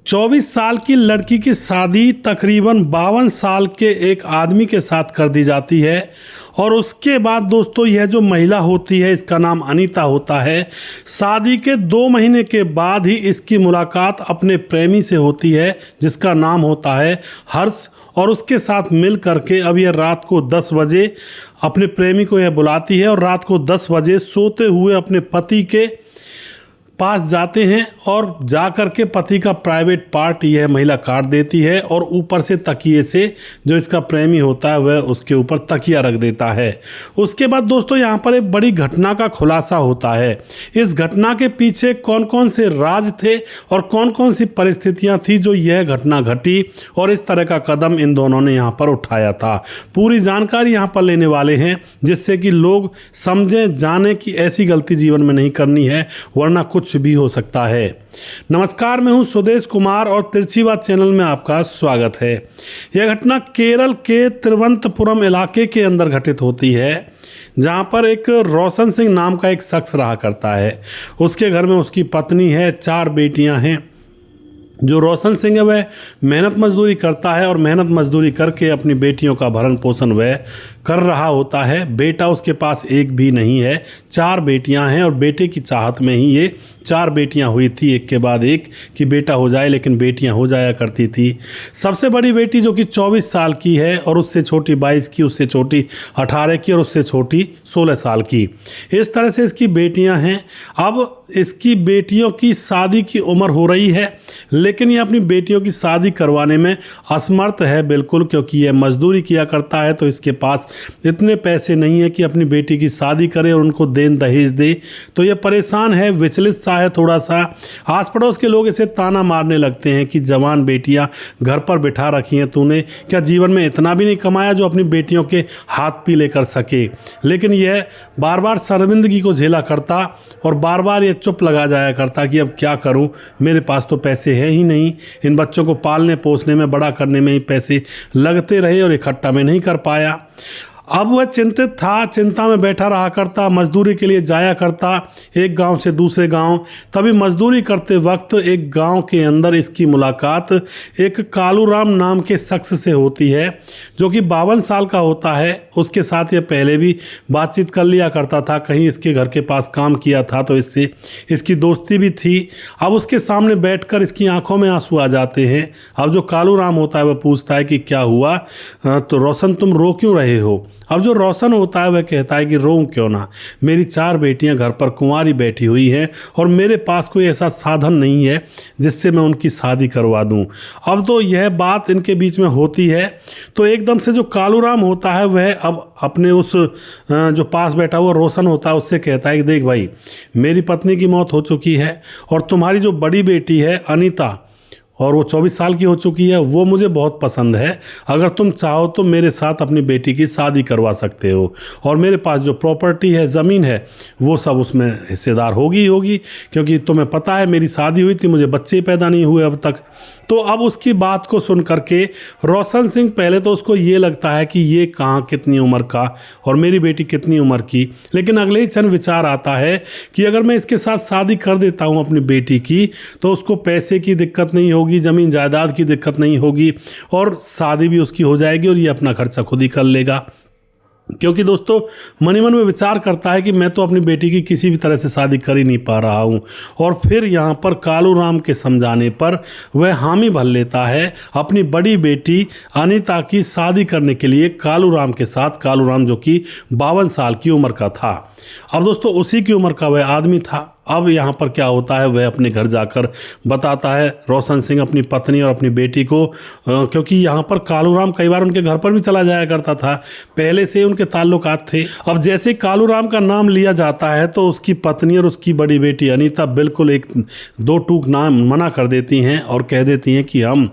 24 साल की लड़की की शादी तकरीबन 52 साल के एक आदमी के साथ कर दी जाती है और उसके बाद दोस्तों यह जो महिला होती है इसका नाम अनीता होता है। शादी के 2 महीने के बाद ही इसकी मुलाकात अपने प्रेमी से होती है जिसका नाम होता है हर्ष, और उसके साथ मिल करके अब यह रात को 10 बजे अपने प्रेमी को यह बुलाती है और रात को 10 बजे सोते हुए अपने पति के पास जाते हैं और जाकर के पति का प्राइवेट पार्ट यह महिला काट देती है और ऊपर से तकिए से जो इसका प्रेमी होता है वह उसके ऊपर तकिया रख देता है। उसके बाद दोस्तों यहाँ पर एक बड़ी घटना का खुलासा होता है। इस घटना के पीछे कौन कौन से राज थे और कौन कौन सी परिस्थितियाँ थी जो यह घटना घटी और इस तरह का कदम इन दोनों ने यहाँ पर उठाया था। पूरी जानकारी यहाँ पर लेने वाले हैं जिससे कि लोग समझें, जाने कि ऐसी गलती जीवन में नहीं करनी है वरना कुछ भी हो सकता है। नमस्कार, मैं हूं सुदेश कुमार और तिरछीवाद चैनल में आपका स्वागत है। यह घटना केरल के तिरुवनंतपुरम इलाके के अंदर घटित होती है जहां पर एक रोशन सिंह नाम का एक शख्स रहा करता है। उसके घर में उसकी पत्नी है, 4 बेटियां हैं। जो रोशन सिंह है वह मेहनत मजदूरी करता है और मेहनत मजदूरी करके अपनी बेटियों का भरण पोषण वह कर रहा होता है। बेटा उसके पास एक भी नहीं है, 4 बेटियां हैं और बेटे की चाहत में ही ये 4 बेटियां हुई थी, एक के बाद एक कि बेटा हो जाए, लेकिन बेटियां हो जाया करती थी। सबसे बड़ी बेटी जो कि 24 साल की है और उससे छोटी 22 की, उससे छोटी 18 की और उससे छोटी 16 साल की। इस तरह से इसकी बेटियां हैं। अब इसकी बेटियों की शादी की उम्र हो रही है लेकिन ये अपनी बेटियों की शादी करवाने में असमर्थ है बिल्कुल, क्योंकि ये मजदूरी किया करता है तो इसके पास इतने पैसे नहीं है कि अपनी बेटी की शादी करे और उनको देन दहेज दे। तो ये परेशान है, विचलित सा है थोड़ा सा। आस पड़ोस के लोग इसे ताना मारने लगते हैं कि जवान बेटियां घर पर बिठा रखी हैं तूने, क्या जीवन में इतना भी नहीं कमाया जो अपनी बेटियों के हाथ पीले कर सके। लेकिन यह बार बार शर्मिंदगी को झेला करता और बार बार ये चुप लगा जाया करता कि अब क्या करूं, मेरे पास तो पैसे हैं ही नहीं, इन बच्चों को पालने पोसने में, बड़ा करने में ही पैसे लगते रहे और इकट्ठा में नहीं कर पाया। अब वह चिंतित था, चिंता में बैठा रहा करता, मजदूरी के लिए जाया करता एक गांव से दूसरे गांव। तभी मजदूरी करते वक्त एक गांव के अंदर इसकी मुलाकात एक कालूराम नाम के शख्स से होती है जो कि 52 साल का होता है। उसके साथ ये पहले भी बातचीत कर लिया करता था, कहीं इसके घर के पास काम किया था तो इससे इसकी दोस्ती भी थी। अब उसके सामने बैठकर इसकी आंखों में आंसू आ जाते हैं। अब जो कालूराम होता है वह पूछता है कि क्या हुआ, तो रोशन तुम रो क्यों रहे हो। अब जो रोशन होता है वह कहता है कि रोऊं क्यों ना, मेरी 4 बेटियां घर पर कुंवारी बैठी हुई हैं और मेरे पास कोई ऐसा साधन नहीं है जिससे मैं उनकी शादी करवा दूं। अब तो यह बात इनके बीच में होती है तो एकदम से जो कालूराम होता है वह अब अपने उस जो पास बैठा हुआ रोशन होता है उससे कहता है कि देख भाई, मेरी पत्नी की मौत हो चुकी है और तुम्हारी जो बड़ी बेटी है अनीता, और वो 24 साल की हो चुकी है, वो मुझे बहुत पसंद है। अगर तुम चाहो तो मेरे साथ अपनी बेटी की शादी करवा सकते हो और मेरे पास जो प्रॉपर्टी है, ज़मीन है, वो सब उसमें हिस्सेदार होगी क्योंकि तुम्हें पता है मेरी शादी हुई थी, मुझे बच्चे पैदा नहीं हुए अब तक। तो अब उसकी बात को सुन करके रोशन सिंह, पहले तो उसको ये लगता है कि ये कहाँ कितनी उम्र का और मेरी बेटी कितनी उम्र की, लेकिन अगले ही क्षण विचार आता है कि अगर मैं इसके साथ शादी कर देता हूँ अपनी बेटी की तो उसको पैसे की दिक्कत नहीं होगी, ज़मीन जायदाद की दिक्कत नहीं होगी और शादी भी उसकी हो जाएगी और ये अपना खर्चा खुद ही कर लेगा। क्योंकि दोस्तों मन ही मन में विचार करता है कि मैं तो अपनी बेटी की किसी भी तरह से शादी कर ही नहीं पा रहा हूँ। और फिर यहाँ पर कालूराम के समझाने पर वह हामी भर लेता है अपनी बड़ी बेटी अनीता की शादी करने के लिए कालूराम के साथ। कालूराम जो कि 52 साल की उम्र का था। अब दोस्तों उसी की उम्र का वह आदमी था। अब यहाँ पर क्या होता है, वह अपने घर जाकर बताता है रोशन सिंह अपनी पत्नी और अपनी बेटी को, क्योंकि यहाँ पर कालूराम कई बार उनके घर पर भी चला जाया करता था, पहले से उनके ताल्लुकात थे। अब जैसे कालूराम का नाम लिया जाता है तो उसकी पत्नी और उसकी बड़ी बेटी अनीता बिल्कुल एक 2 टूक नाम मना कर देती हैं और कह देती हैं कि हम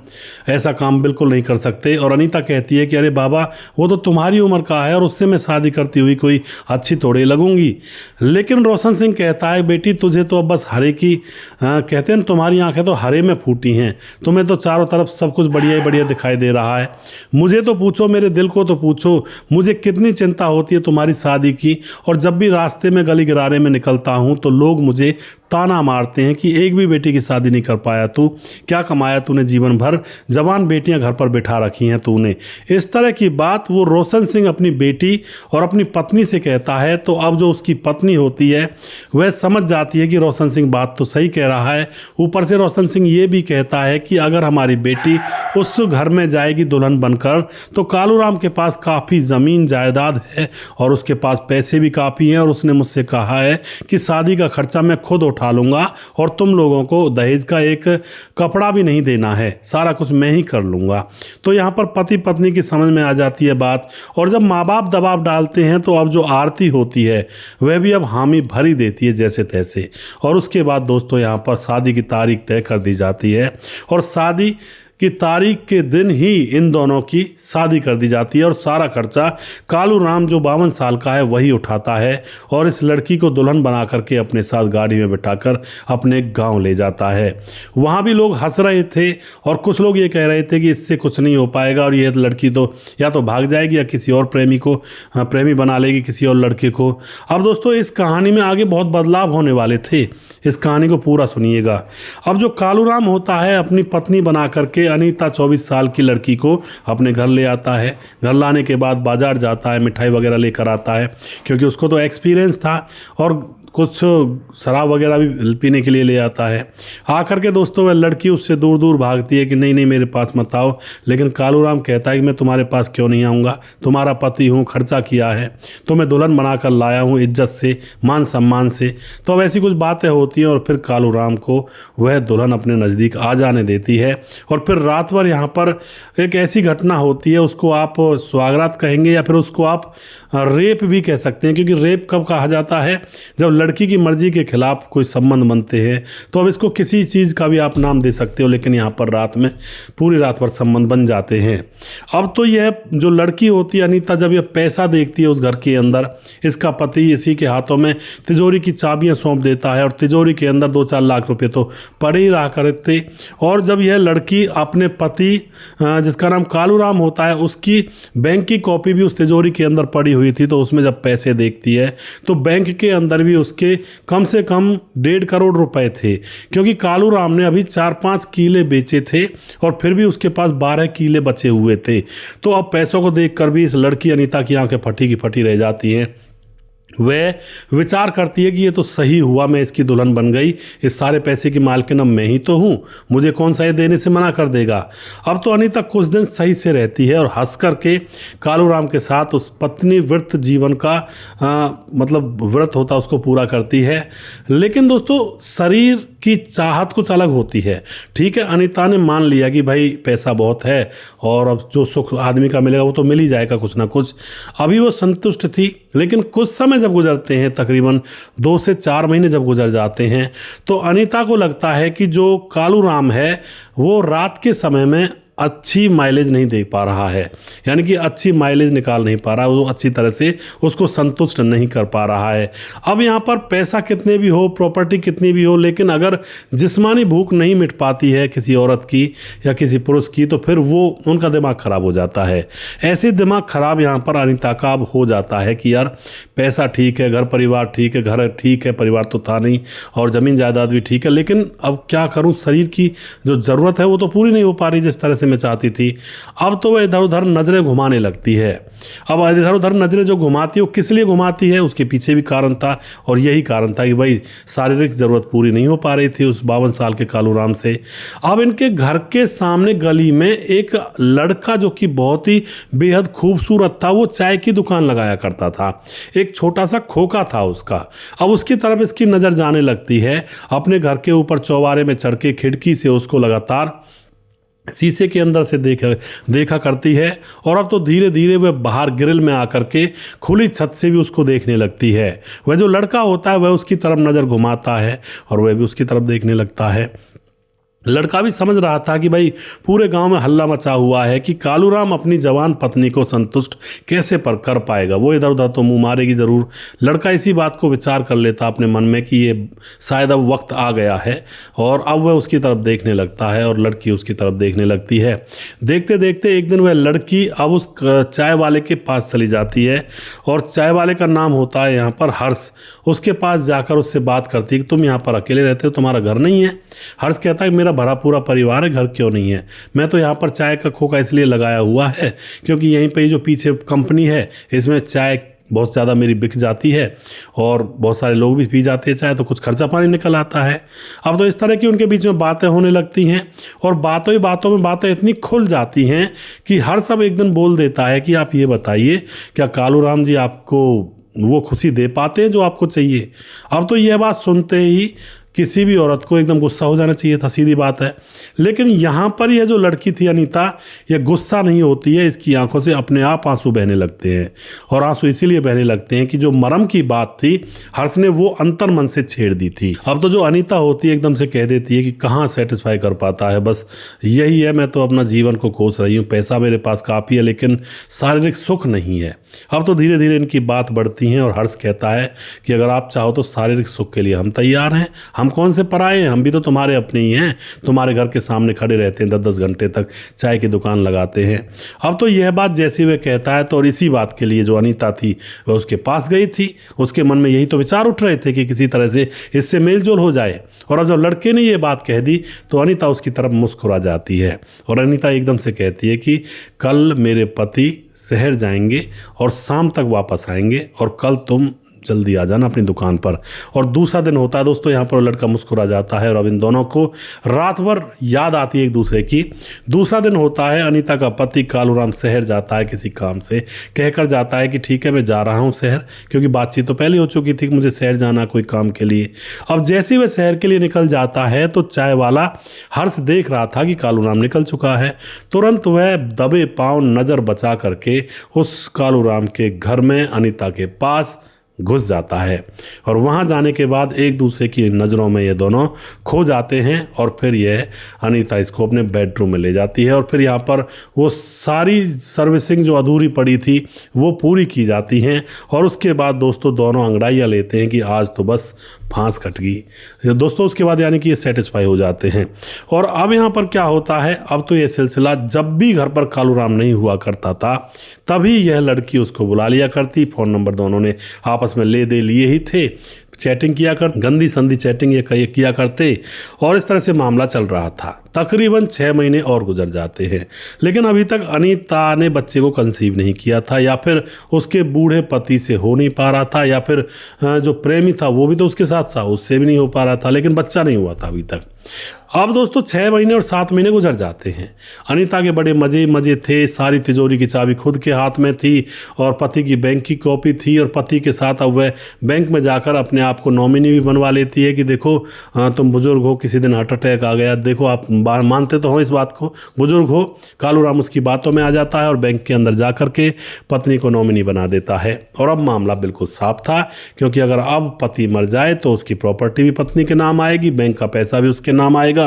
ऐसा काम बिल्कुल नहीं कर सकते। और अनीता कहती है कि अरे बाबा, वो तो तुम्हारी उम्र का है और उससे मैं शादी करती हुई कोई अच्छी थोड़ी लगूंगी। लेकिन रोशन सिंह कहता है बेटी, तुझे तो अब बस हरे की कहते हैं, तुम्हारी आंखें तो हरे में फूटी हैं, तुम्हें तो चारों तरफ सब कुछ बढ़िया ही बढ़िया दिखाई दे रहा है। मुझे तो पूछो, मेरे दिल को तो पूछो, मुझे कितनी चिंता होती है तुम्हारी शादी की। और जब भी रास्ते में गली गिरारे में निकलता हूँ तो लोग मुझे ताना मारते हैं कि एक भी बेटी की शादी नहीं कर पाया तू, क्या कमाया तूने जीवन भर, जवान बेटियां घर पर बिठा रखी हैं तूने। इस तरह की बात वो रोशन सिंह अपनी बेटी और अपनी पत्नी से कहता है। तो अब जो उसकी पत्नी होती है वह समझ जाती है कि रोशन सिंह बात तो सही कह रहा है। ऊपर से रोशन सिंह ये भी कहता है कि अगर हमारी बेटी उस घर में जाएगी दुल्हन बनकर तो कालूराम के पास काफ़ी ज़मीन जायदाद है और उसके पास पैसे भी काफ़ी हैं, और उसने मुझसे कहा है कि शादी का खर्चा मैं खुद उठा लूँगा और तुम लोगों को दहेज का एक कपड़ा भी नहीं देना है, सारा कुछ मैं ही कर लूँगा। तो यहाँ पर पति पत्नी की समझ में आ जाती है बात। और जब माँ बाप दबाव डालते हैं तो अब जो आरती होती है वह भी अब हामी भरी देती है जैसे तैसे। और उसके बाद दोस्तों यहाँ पर शादी की तारीख तय कर दी जाती है और शादी की तारीख के दिन ही इन दोनों की शादी कर दी जाती है और सारा खर्चा कालूराम जो 52 साल का है वही उठाता है और इस लड़की को दुल्हन बना करके अपने साथ गाड़ी में बिठाकर अपने गांव ले जाता है। वहाँ भी लोग हंस रहे थे और कुछ लोग ये कह रहे थे कि इससे कुछ नहीं हो पाएगा और ये लड़की तो या तो भाग जाएगी या किसी और प्रेमी बना लेगी किसी और लड़के को। अब दोस्तों इस कहानी में आगे बहुत बदलाव होने वाले थे, इस कहानी को पूरा सुनिएगा। अब जो कालूराम होता है अपनी पत्नी बना करके अनीता 24 साल की लड़की को अपने घर ले आता है। घर लाने के बाद बाजार जाता है, मिठाई वगैरह लेकर आता है क्योंकि उसको तो एक्सपीरियंस था, और कुछ शराब वगैरह भी पीने के लिए ले आता है। आकर के दोस्तों वह लड़की उससे दूर दूर भागती है कि नहीं नहीं मेरे पास मत आओ, लेकिन कालूराम कहता है कि मैं तुम्हारे पास क्यों नहीं आऊँगा, तुम्हारा पति हूँ, खर्चा किया है तो मैं दुल्हन बनाकर लाया हूँ इज्जत से मान सम्मान से। तो अब ऐसी कुछ बातें होती हैं और फिर कालूराम को वह दुल्हन अपने नज़दीक आ जाने देती है। और फिर रात भर यहाँ पर एक ऐसी घटना होती है, उसको आप स्वागरात कहेंगे या फिर उसको आप रेप भी कह सकते हैं, क्योंकि रेप कब कहा जाता है जब लड़की की मर्जी के खिलाफ कोई संबंध बनते हैं। तो अब इसको किसी चीज़ का भी आप नाम दे सकते हो, लेकिन यहाँ पर रात में पूरी रात भर संबंध बन जाते हैं। अब तो यह जो लड़की होती है अनीता, जब यह पैसा देखती है उस घर के अंदर, इसका पति इसी के हाथों में तिजोरी की चाबियाँ सौंप देता है और तिजोरी के अंदर 2-4 लाख रुपये तो पड़े ही रहा करते। और जब यह लड़की अपने पति जिसका नाम कालूराम होता है उसकी बैंक की कॉपी भी उस तिजोरी के अंदर पड़ी हुई थी, तो उसमें जब पैसे देखती है तो बैंक के अंदर भी उसके कम से कम 1.5 करोड़ रुपए थे, क्योंकि कालूराम ने अभी 4-5 किले बेचे थे और फिर भी उसके पास 12 किले बचे हुए थे। तो अब पैसों को देखकर भी इस लड़की अनीता की आंखें फटी की फटी रह जाती हैं। वह विचार करती है कि ये तो सही हुआ, मैं इसकी दुल्हन बन गई, इस सारे पैसे की मालकिन अब मैं ही तो हूँ, मुझे कौन सा ये देने से मना कर देगा। अब तो अनीता कुछ दिन सही से रहती है और हंस करके कालूराम के साथ उस पत्नी व्रत जीवन का मतलब व्रत होता उसको पूरा करती है। लेकिन दोस्तों शरीर की चाहत कुछ अलग होती है। ठीक है, अनीता ने मान लिया कि भाई पैसा बहुत है और अब जो सुख आदमी का मिलेगा वो तो मिल ही जाएगा कुछ ना कुछ, अभी वो संतुष्ट थी। लेकिन कुछ समय जब गुजरते हैं, तकरीबन 2 से 4 महीने जब गुजर जाते हैं, तो अनीता को लगता है कि जो कालूराम है वो रात के समय में अच्छी माइलेज नहीं दे पा रहा है, यानी कि अच्छी माइलेज निकाल नहीं पा रहा है, वो अच्छी तरह से उसको संतुष्ट नहीं कर पा रहा है। अब यहाँ पर पैसा कितने भी हो, प्रॉपर्टी कितनी भी हो, लेकिन अगर जिस्मानी भूख नहीं मिट पाती है किसी औरत की या किसी पुरुष की, तो फिर वो उनका दिमाग खराब हो जाता है। ऐसे दिमाग खराब यहाँ पर अनीता का अब हो जाता है कि यार पैसा ठीक है, घर परिवार ठीक है, घर ठीक है, परिवार तो था नहीं, और ज़मीन जायदाद भी ठीक है, लेकिन अब क्या करूँ, शरीर की जो ज़रूरत है वो तो पूरी नहीं हो पा रही जिस तरह से मैं चाहती थी। अब तो वह इधर उधर नज़रें घुमाने लगती है। अब इधर उधर नज़रें जो घुमाती है वो किस लिए घुमाती है, उसके पीछे भी कारण था, और यही कारण था कि भाई शारीरिक ज़रूरत पूरी नहीं हो पा रही थी उस 52 साल के कालूराम से। अब इनके घर के सामने गली में एक लड़का जो कि बहुत ही बेहद खूबसूरत था, वो चाय की दुकान लगाया करता था, एक छोटा सा खोखा था उसका। अब उसकी तरफ इसकी नज़र जाने लगती है, अपने घर के ऊपर चौबारे में चढ़ के खिड़की से उसको लगातार शीशे के अंदर से देखा करती है। और अब तो धीरे धीरे वह बाहर ग्रिल में आकर के खुली छत से भी उसको देखने लगती है। वह जो लड़का होता है वह उसकी तरफ नज़र घुमाता है और वह भी उसकी तरफ देखने लगता है। लड़का भी समझ रहा था कि भाई पूरे गांव में हल्ला मचा हुआ है कि कालूराम अपनी जवान पत्नी को संतुष्ट कैसे पर कर पाएगा, वो इधर उधर तो मुंह मारेगी ज़रूर। लड़का इसी बात को विचार कर लेता अपने मन में कि ये शायद अब वक्त आ गया है, और अब वह उसकी तरफ देखने लगता है और लड़की उसकी तरफ देखने लगती है। देखते देखते एक दिन वह लड़की अब उस चाय वाले के पास चली जाती है, और चाय वाले का नाम होता है यहाँ पर हर्ष। उसके पास जाकर उससे बात करती है कि तुम यहाँ पर अकेले रहते हो, तुम्हारा घर नहीं है? हर्ष कहता है मेरा भरा पूरा परिवार है, घर क्यों नहीं है? मैं तो यहाँ पर चाय का खोखा इसलिए लगाया हुआ है क्योंकि यहीं पे जो पीछे कंपनी है इसमें चाय बहुत ज़्यादा मेरी बिक जाती है और बहुत सारे लोग भी पी जाते हैं चाय, तो कुछ खर्चा पानी निकल आता है। अब तो इस तरह की उनके बीच में बातें होने लगती हैं, और बातों ही बातों में बातें इतनी खुल जाती हैं कि हर सब एक दिन बोल देता है कि आप ये बताइए क्या कालूराम जी आपको वो खुशी दे पाते हैं जो आपको चाहिए? अब तो यह बात सुनते ही किसी भी औरत को एकदम गुस्सा हो जाना चाहिए था, सीधी बात है। लेकिन यहाँ पर यह जो लड़की थी अनीता, यह गुस्सा नहीं होती है, इसकी आंखों से अपने आप आंसू बहने लगते हैं। और आंसू इसीलिए बहने लगते हैं कि जो मरम की बात थी हर्ष ने वो अंतर मन से छेड़ दी थी। अब तो जो अनीता होती है एकदम से कह देती है कि कहाँ सेटिस्फाई कर पाता है, बस यही है, मैं तो अपना जीवन को कोस रही हूँ, पैसा मेरे पास काफ़ी है लेकिन शारीरिक सुख नहीं है। अब तो धीरे धीरे इनकी बात बढ़ती है और हर्ष कहता है कि अगर आप चाहो तो शारीरिक सुख के लिए हम तैयार हैं, हम कौन से पराए हैं, हम भी तो तुम्हारे अपने ही हैं, तुम्हारे घर के सामने खड़े रहते हैं, 10-10 घंटे तक चाय की दुकान लगाते हैं। अब तो यह बात जैसे वह कहता है तो और इसी बात के लिए जो अनीता थी वह उसके पास गई थी, उसके मन में यही तो विचार उठ रहे थे कि किसी तरह से इससे मेलजोल हो जाए। और अब जब लड़के ने ये बात कह दी तो अनीता उसकी तरफ मुस्कुरा जाती है और अनीता एकदम से कहती है कि कल मेरे पति शहर जाएंगे और शाम तक वापस आएंगे और कल तुम जल्दी आ जाना अपनी दुकान पर। और दूसरा दिन होता है दोस्तों, यहाँ पर लड़का मुस्कुरा जाता है और अब इन दोनों को रात भर याद आती है एक दूसरे की। दूसरा दिन होता है, अनीता का पति कालूराम शहर जाता है किसी काम से, कहकर जाता है कि ठीक है मैं जा रहा हूँ शहर, क्योंकि बातचीत तो पहले हो चुकी थी कि मुझे शहर जाना कोई काम के लिए। अब जैसे ही वह शहर के लिए निकल जाता है तो चाय वाला हर्ष देख रहा था कि कालूराम निकल चुका है। तुरंत वह दबे पाँव नज़र बचा करके उस कालूराम के घर में अनीता के पास घुस जाता है, और वहाँ जाने के बाद एक दूसरे की नज़रों में ये दोनों खो जाते हैं। और फिर यह अनीता इसको अपने बेडरूम में ले जाती है और फिर यहाँ पर वो सारी सर्विसिंग जो अधूरी पड़ी थी वो पूरी की जाती हैं। और उसके बाद दोस्तों दोनों अंगड़ाइयाँ लेते हैं कि आज तो बस फांस कट गई दोस्तों। उसके बाद यानी कि ये सेटिस्फाई हो जाते हैं। और अब यहाँ पर क्या होता है, अब तो ये सिलसिला जब भी घर पर कालूराम नहीं हुआ करता था तभी यह लड़की उसको बुला लिया करती। फ़ोन नंबर दोनों ने आपस में ले दे लिए ही थे, चैटिंग किया कर, गंदी संदी चैटिंग ये किया करते, और इस तरह से मामला चल रहा था। तकरीबन 6 महीने और गुजर जाते हैं, लेकिन अभी तक अनीता ने बच्चे को कंसीव नहीं किया था, या फिर उसके बूढ़े पति से हो नहीं पा रहा था, या फिर जो प्रेमी था वो भी तो उसके साथ था, उससे भी नहीं हो पा रहा था, लेकिन बच्चा नहीं हुआ था अभी तक। अब दोस्तों 6 महीने और 7 महीने गुजर जाते हैं। अनीता के बड़े मज़े थे, सारी तिजोरी की चाबी खुद के हाथ में थी और पति की बैंक की कॉपी थी, और पति के साथ अब वह बैंक में जाकर अपने आप को नॉमिनी भी बनवा लेती है कि देखो तुम बुजुर्ग हो, किसी दिन हार्ट अटैक आ गया, देखो आप मानते तो हो इस बात को, बुजुर्ग हो। कालूराम उसकी बातों में आ जाता है और बैंक के अंदर जा कर के पत्नी को नॉमिनी बना देता है। और अब मामला बिल्कुल साफ था, क्योंकि अगर अब पति मर जाए तो उसकी प्रॉपर्टी भी पत्नी के नाम आएगी, बैंक का पैसा भी उसके नाम आएगा,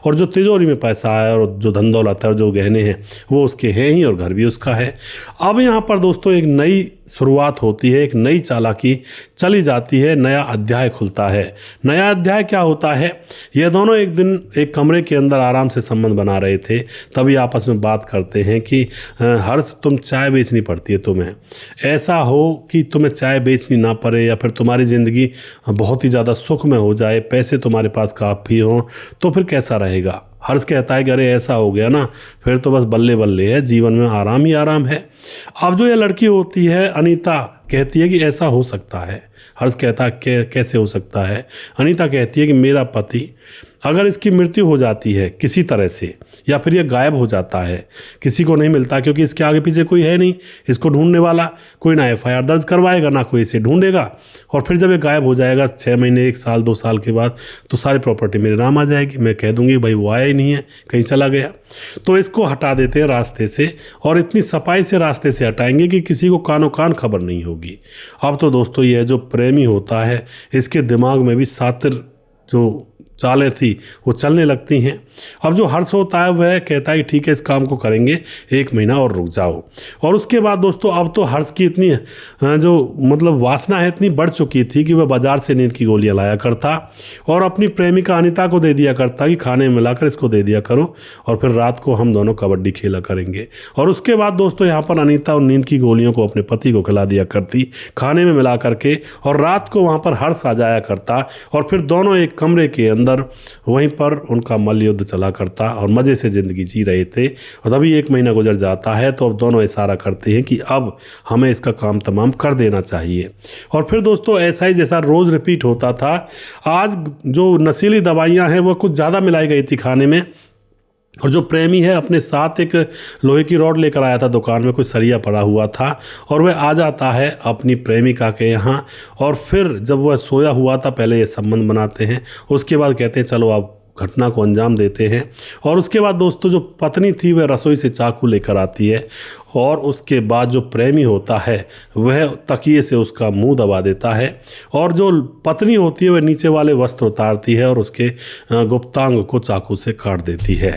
और जो तिजोरी में पैसा है और जो धन दौलत है और जो गहने हैं वो उसके हैं ही, और घर भी उसका है। अब यहाँ पर दोस्तों एक नई शुरुआत होती है, एक नई चालाकी चली जाती है, नया अध्याय खुलता है। नया अध्याय क्या होता है, ये दोनों एक दिन एक कमरे के अंदर आराम से संबंध बना रहे थे, तभी आपस में बात करते हैं कि हर्ष तुम चाय बेचनी पड़ती है, तुम्हें ऐसा हो कि तुम्हें चाय बेचनी ना पड़े, या फिर तुम्हारी ज़िंदगी बहुत ही ज़्यादा सुख में हो जाए, पैसे तुम्हारे पास काफ़ी हों, तो फिर कैसा रहेगा? हर्ष कहता है कि अरे ऐसा हो गया ना, फिर तो बस बल्ले बल्ले है, जीवन में आराम ही आराम है। अब जो ये लड़की होती है अनीता कहती है कि ऐसा हो सकता है। हर्ष कहता है कैसे हो सकता है? अनीता कहती है कि मेरा पति अगर इसकी मृत्यु हो जाती है किसी तरह से, या फिर ये गायब हो जाता है, किसी को नहीं मिलता, क्योंकि इसके आगे पीछे कोई है नहीं इसको ढूंढने वाला, कोई ना FIR दर्ज करवाएगा ना कोई इसे ढूंढेगा, और फिर जब ये गायब हो जाएगा 6 महीने 1 साल 2 साल के बाद, तो सारी प्रॉपर्टी मेरे नाम आ जाएगी, मैं कह दूंगी भाई वो आया ही नहीं है, कहीं चला गया। तो इसको हटा देते हैं रास्ते से, और इतनी सफाई से रास्ते से हटाएंगे कि किसी को कानो कान खबर नहीं होगी। अब तो दोस्तों यह जो प्रेमी होता है इसके दिमाग में भी सातिर जो चालें थी वो चलने लगती हैं। अब जो हर्ष होता है वह कहता है कि ठीक है इस काम को करेंगे, 1 महीना और रुक जाओ। और उसके बाद दोस्तों अब तो हर्ष की इतनी जो मतलब वासना है इतनी बढ़ चुकी थी कि वह बाजार से नींद की गोलियां लाया करता और अपनी प्रेमिका अनीता को दे दिया करता कि खाने में मिलाकर इसको दे दिया करो और फिर रात को हम दोनों कबड्डी खेला करेंगे। और उसके बाद दोस्तों यहाँ पर अनीता उन नींद की गोलियों को अपने पति को खिला दिया करती खाने में मिला करके, और रात को वहाँ पर हर्ष आ जाया करता और फिर दोनों एक कमरे के अंदर वहीं पर उनका मल्ल युद्ध चला करता और मज़े से ज़िंदगी जी रहे थे। और तभी 1 महीना गुजर जाता है तो अब दोनों इशारा करते हैं कि अब हमें इसका काम तमाम कर देना चाहिए। और फिर दोस्तों ऐसा ही जैसा रोज़ रिपीट होता था, आज जो नशीली दवाइयाँ हैं वो कुछ ज़्यादा मिलाई गई थी खाने में, और जो प्रेमी है अपने साथ एक लोहे की रॉड लेकर आया था, दुकान में कोई सरिया पड़ा हुआ था और वह आ जाता है अपनी प्रेमिका के यहाँ। और फिर जब वह सोया हुआ था पहले ये संबंध बनाते हैं, उसके बाद कहते हैं चलो आप घटना को अंजाम देते हैं। और उसके बाद दोस्तों जो पत्नी थी वह रसोई से चाकू लेकर आती है और उसके बाद जो प्रेमी होता है वह तकिए से उसका मुंह दबा देता है और जो पत्नी होती है वह नीचे वाले वस्त्र उतारती है और उसके गुप्तांग को चाकू से काट देती है।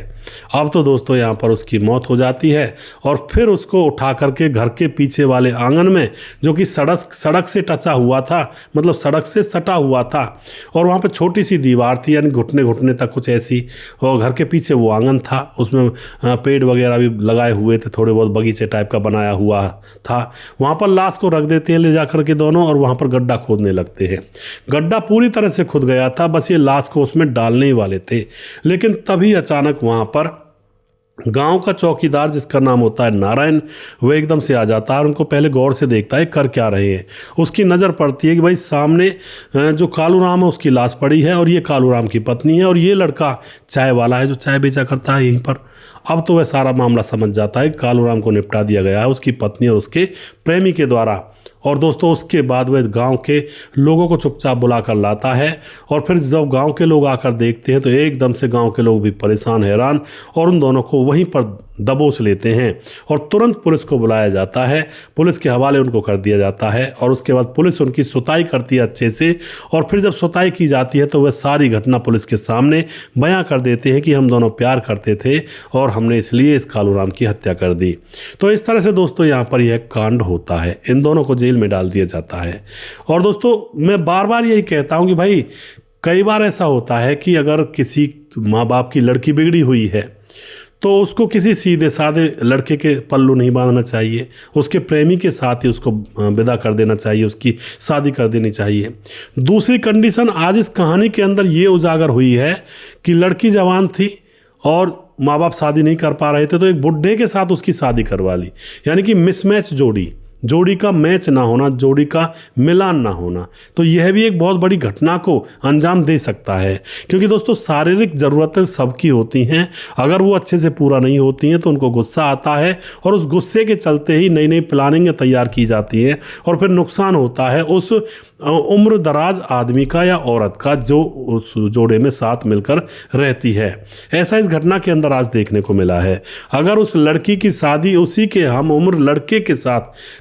अब तो दोस्तों यहाँ पर उसकी मौत हो जाती है और फिर उसको उठा करके घर के पीछे वाले आंगन में, जो कि सड़क से टचा हुआ था, मतलब सड़क से सटा हुआ था, और वहाँ पर छोटी सी दीवार थी यानी घुटने घुटने तक कुछ ऐसी, और घर के पीछे वो आंगन था, उसमें पेड़ वगैरह भी लगाए हुए थे, थोड़े बहुत बगीचे टाइप का बनाया हुआ था। वहाँ पर लाश को रख देते हैं ले जा करके दोनों और वहाँ पर गड्ढा खोदने लगते हैं। गड्ढा पूरी तरह से खुद गया था, बस ये लाश को उसमें डालने ही वाले थे। लेकिन तभी अचानक वहाँ पर गांव का चौकीदार जिसका नाम होता है नारायण, वह एकदम से आ जाता है और उनको पहले गौर से देखता है कर क्या रहे हैं। उसकी नज़र पड़ती है कि भाई सामने जो कालूराम है उसकी लाश पड़ी है और ये कालूराम की पत्नी है और ये लड़का चाय वाला है जो चाय बेचा करता है यहीं पर। अब तो वह सारा मामला समझ जाता है कालूराम को निपटा दिया गया है उसकी पत्नी और उसके प्रेमी के द्वारा। और दोस्तों उसके बाद वह गांव के लोगों को चुपचाप बुला कर लाता है और फिर जब गांव के लोग आकर देखते हैं तो एकदम से गांव के लोग भी परेशान हैरान और उन दोनों को वहीं पर दबोच लेते हैं और तुरंत पुलिस को बुलाया जाता है। पुलिस के हवाले उनको कर दिया जाता है और उसके बाद पुलिस उनकी सुताई करती है अच्छे से। और फिर जब सुताई की जाती है तो वह सारी घटना पुलिस के सामने बयां कर देते हैं कि हम दोनों प्यार करते थे और हमने इसलिए इस कालूराम की हत्या कर दी। तो इस तरह से दोस्तों यहाँ पर यह कांड होता है, इन दोनों को जेल में डाल दिया जाता है। और दोस्तों मैं बार बार यही कहता हूँ कि भाई कई बार ऐसा होता है कि अगर किसी माँ बाप की लड़की बिगड़ी हुई है तो उसको किसी सीधे साधे लड़के के पल्लू नहीं बांधना चाहिए, उसके प्रेमी के साथ ही उसको विदा कर देना चाहिए, उसकी शादी कर देनी चाहिए। दूसरी कंडीशन आज इस कहानी के अंदर ये उजागर हुई है कि लड़की जवान थी और माँ बाप शादी नहीं कर पा रहे थे तो एक बुढ़े के साथ उसकी शादी करवा ली, यानी कि मिसमैच जोड़ी का मैच ना होना, जोड़ी का मिलान ना होना। तो यह भी एक बहुत बड़ी घटना को अंजाम दे सकता है, क्योंकि दोस्तों शारीरिक ज़रूरतें सबकी होती हैं, अगर वो अच्छे से पूरा नहीं होती हैं तो उनको गुस्सा आता है और उस गुस्से के चलते ही नई नई प्लानिंगें तैयार की जाती हैं और फिर नुकसान होता है उस उम्र दराज आदमी का या औरत का जो उस जोड़े में साथ मिलकर रहती है। ऐसा इस घटना के अंदर आज देखने को मिला है। अगर उस लड़की की शादी उसी के हम उम्र लड़के के साथ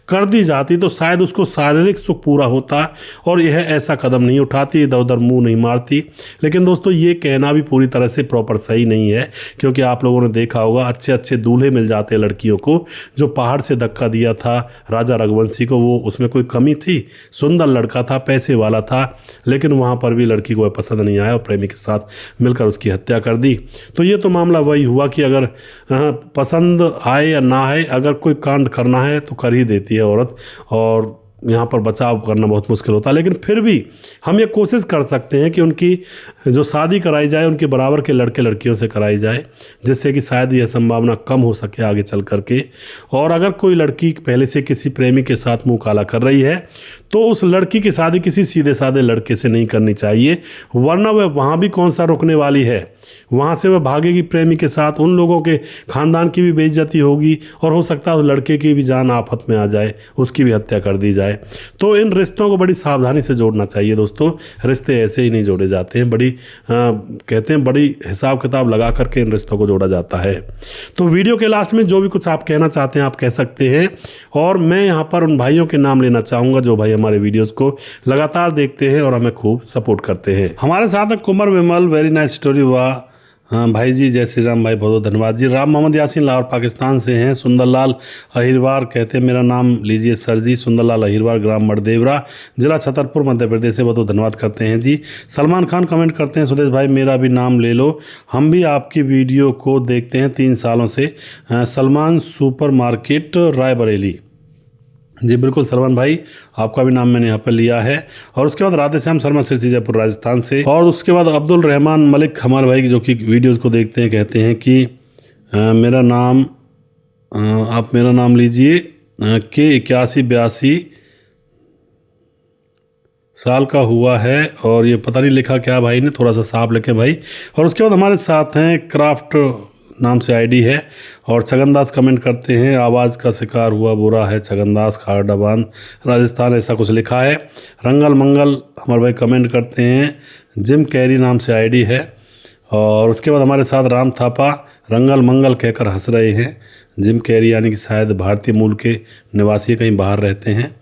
कर दी जाती तो शायद उसको शारीरिक सुख पूरा होता और यह ऐसा कदम नहीं उठाती, इधर उधर मुंह नहीं मारती। लेकिन दोस्तों ये कहना भी पूरी तरह से प्रॉपर सही नहीं है, क्योंकि आप लोगों ने देखा होगा अच्छे अच्छे दूल्हे मिल जाते हैं लड़कियों को। जो पहाड़ से धक्का दिया था राजा रघुवंशी को, वो उसमें कोई कमी थी? सुंदर लड़का था, पैसे वाला था, लेकिन वहाँ पर भी लड़की को पसंद नहीं आया और प्रेमी के साथ मिलकर उसकी हत्या कर दी। तो ये तो मामला वही हुआ कि अगर पसंद आए या ना आए, अगर कोई कांड करना है तो कर ही देती है औरत, और यहाँ पर बचाव करना बहुत मुश्किल होता है। लेकिन फिर भी हम ये कोशिश कर सकते हैं कि उनकी जो शादी कराई जाए उनके बराबर के लड़के लड़कियों से कराई जाए, जिससे कि शायद यह संभावना कम हो सके आगे चल करके। और अगर कोई लड़की पहले से किसी प्रेमी के साथ मुंह काला कर रही है तो उस लड़की की शादी किसी सीधे साधे लड़के से नहीं करनी चाहिए, वरना वह वहाँ भी कौन सा रुकने वाली है, वहाँ से वह भागेगी प्रेमी के साथ, उन लोगों के खानदान की भी बेइज्जती होगी और हो सकता है उस लड़के की भी जान आफत में आ जाए, उसकी भी हत्या कर दी जाए। तो इन रिश्तों को बड़ी सावधानी से जोड़ना चाहिए दोस्तों। रिश्ते ऐसे ही नहीं जोड़े जाते हैं, बड़ी कहते हैं बड़ी हिसाब किताब लगा करके इन रिश्तों को जोड़ा जाता है। तो वीडियो के लास्ट में जो भी कुछ आप कहना चाहते हैं आप कह सकते हैं, और मैं यहाँ पर उन भाइयों के नाम लेना चाहूँगा जो भाई हमारे वीडियोज़ को लगातार देखते हैं और हमें खूब सपोर्ट करते हैं। हमारे साथ है कुमार विमल, वेरी नाइस स्टोरी हुआ। हाँ भाई जी, जय श्री राम भाई, बहुत बहुत धन्यवाद जी। राम मोहम्मद यासीन लाहौर पाकिस्तान से हैं। सुंदरलाल अहिरवार कहते हैं मेरा नाम लीजिए सर जी। सुंदरलाल अहिरवार, ग्राम मड़देवरा, जिला छतरपुर, मध्य प्रदेश से बहुत बहुत धन्यवाद करते हैं जी। सलमान खान कमेंट करते हैं सुदेश भाई मेरा भी नाम ले लो, हम भी आपकी वीडियो को देखते हैं 3 सालों से। सलमान सुपर मार्केट रायबरेली, जी बिल्कुल सलमान भाई, आपका भी नाम मैंने यहाँ पर लिया है। और उसके बाद राधेश्याम शर्मा सिरसी जयपुर राजस्थान से। और उसके बाद अब्दुल रहमान मलिक हमारे भाई जो कि वीडियोज़ को देखते हैं कहते हैं कि मेरा नाम आप मेरा नाम लीजिए के 81-82 साल का हुआ है, और ये पता नहीं लिखा क्या भाई ने, थोड़ा सा साफ लिखे भाई। और उसके बाद हमारे साथ हैं क्राफ्ट नाम से आईडी है, और छगनदास कमेंट करते हैं आवाज़ का शिकार हुआ बुरा है छगनदास, खारडाबान राजस्थान, ऐसा कुछ लिखा है। रंगल मंगल हमारे भाई कमेंट करते हैं, जिम कैरी नाम से आईडी है। और उसके बाद हमारे साथ राम थापा रंगल मंगल कहकर हंस रहे हैं। जिम कैरी यानी कि शायद भारतीय मूल के निवासी कहीं बाहर रहते हैं।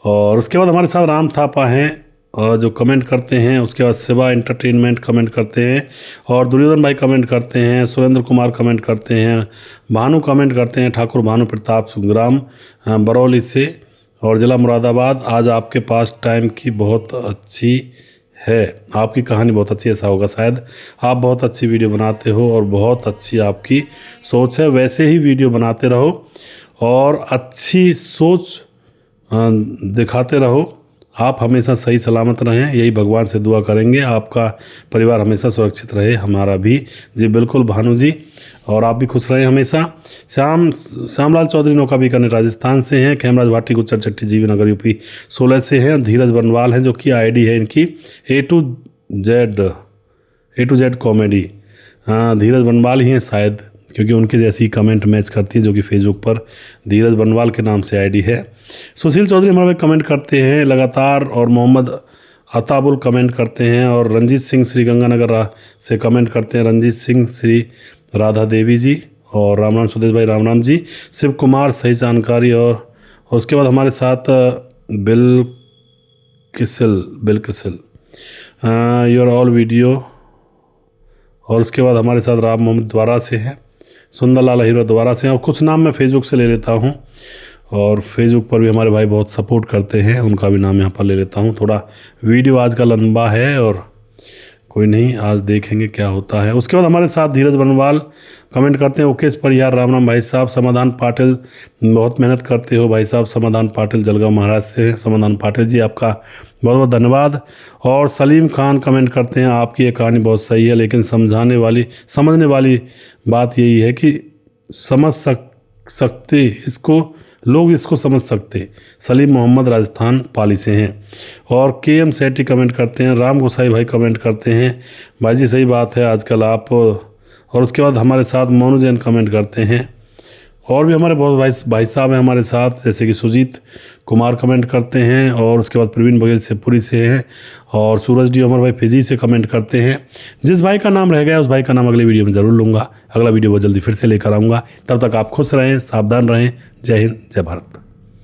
और उसके बाद हमारे साथ राम थापा हैं और जो कमेंट करते हैं। उसके बाद शिवा एंटरटेनमेंट कमेंट करते हैं, और दुर्योधन भाई कमेंट करते हैं, सुरेंद्र कुमार कमेंट करते हैं, भानु कमेंट करते हैं, ठाकुर भानु प्रताप ग्राम बरौली से और ज़िला मुरादाबाद। आज आपके पास टाइम की बहुत अच्छी है, आपकी कहानी बहुत अच्छी, ऐसा होगा शायद। आप बहुत अच्छी वीडियो बनाते हो और बहुत अच्छी आपकी सोच है, वैसे ही वीडियो बनाते रहो और अच्छी सोच दिखाते रहो। आप हमेशा सही सलामत रहें, यही भगवान से दुआ करेंगे, आपका परिवार हमेशा सुरक्षित रहे, हमारा भी। जी बिल्कुल भानु जी, और आप भी खुश रहें हमेशा। श्यामलाल चौधरी नौका बीकानेर राजस्थान से हैं। खेमराज भाटी गुच्चर चट्टी जीवी नगर यूपी 16 से हैं। धीरज बनवाल हैं जो कि आईडी है इनकी A to Z कॉमेडी। धीरज बनवाल ही हैं शायद, क्योंकि उनके जैसी कमेंट मैच करती है, जो कि फेसबुक पर धीरज बनवाल के नाम से आईडी है। सुशील चौधरी हमारे कमेंट करते हैं लगातार, और मोहम्मद अताबुल कमेंट करते हैं, और रंजीत सिंह श्री गंगानगर से कमेंट करते हैं, रंजीत सिंह श्री राधा देवी जी, और राम राम सुदेश भाई राम राम जी। शिव कुमार सही जानकारी। और उसके बाद हमारे साथ बिलकिसिल योर ऑल वीडियो। और उसके बाद हमारे साथ राम मोहम्मद द्वारा से है, सुंदरलाल अहिरवा द्वारा से हैं, और कुछ नाम मैं फेसबुक से ले लेता हूं, और फेसबुक पर भी हमारे भाई बहुत सपोर्ट करते हैं, उनका भी नाम यहाँ पर ले लेता हूं। थोड़ा वीडियो आज का लंबा है और कोई नहीं, आज देखेंगे क्या होता है। उसके बाद हमारे साथ धीरज बनवाल कमेंट करते हैं, ओकेश पर यार राम राम भाई साहब। समाधान पाटिल बहुत मेहनत करते हो भाई साहब। समाधान पाटिल जलगांव महाराष्ट्र से। समाधान पाटिल जी आपका बहुत बहुत धन्यवाद। और सलीम खान कमेंट करते हैं, आपकी ये कहानी बहुत सही है, लेकिन समझने वाली बात यही है कि लोग इसको समझ सकते। सलीम मोहम्मद राजस्थान पाली से हैं। और KM सेठी कमेंट करते हैं। राम गोसाई भाई कमेंट करते हैं, भाई जी सही बात है आजकल आप। और उसके बाद हमारे साथ मोनू जैन कमेंट करते हैं, और भी हमारे बहुत भाई साहब हैं हमारे साथ, जैसे कि सुजीत कुमार कमेंट करते हैं। और उसके बाद प्रवीण बघेल शिवपुरी से हैं, और सूरज डी अमर भाई फिजी से कमेंट करते हैं। जिस भाई का नाम रह गया उस भाई का नाम अगले वीडियो में ज़रूर लूँगा। अगला वीडियो बहुत जल्दी फिर से लेकर आऊँगा। तब तक आप खुश रहें, सावधान रहें। जय हिंद, जय भारत।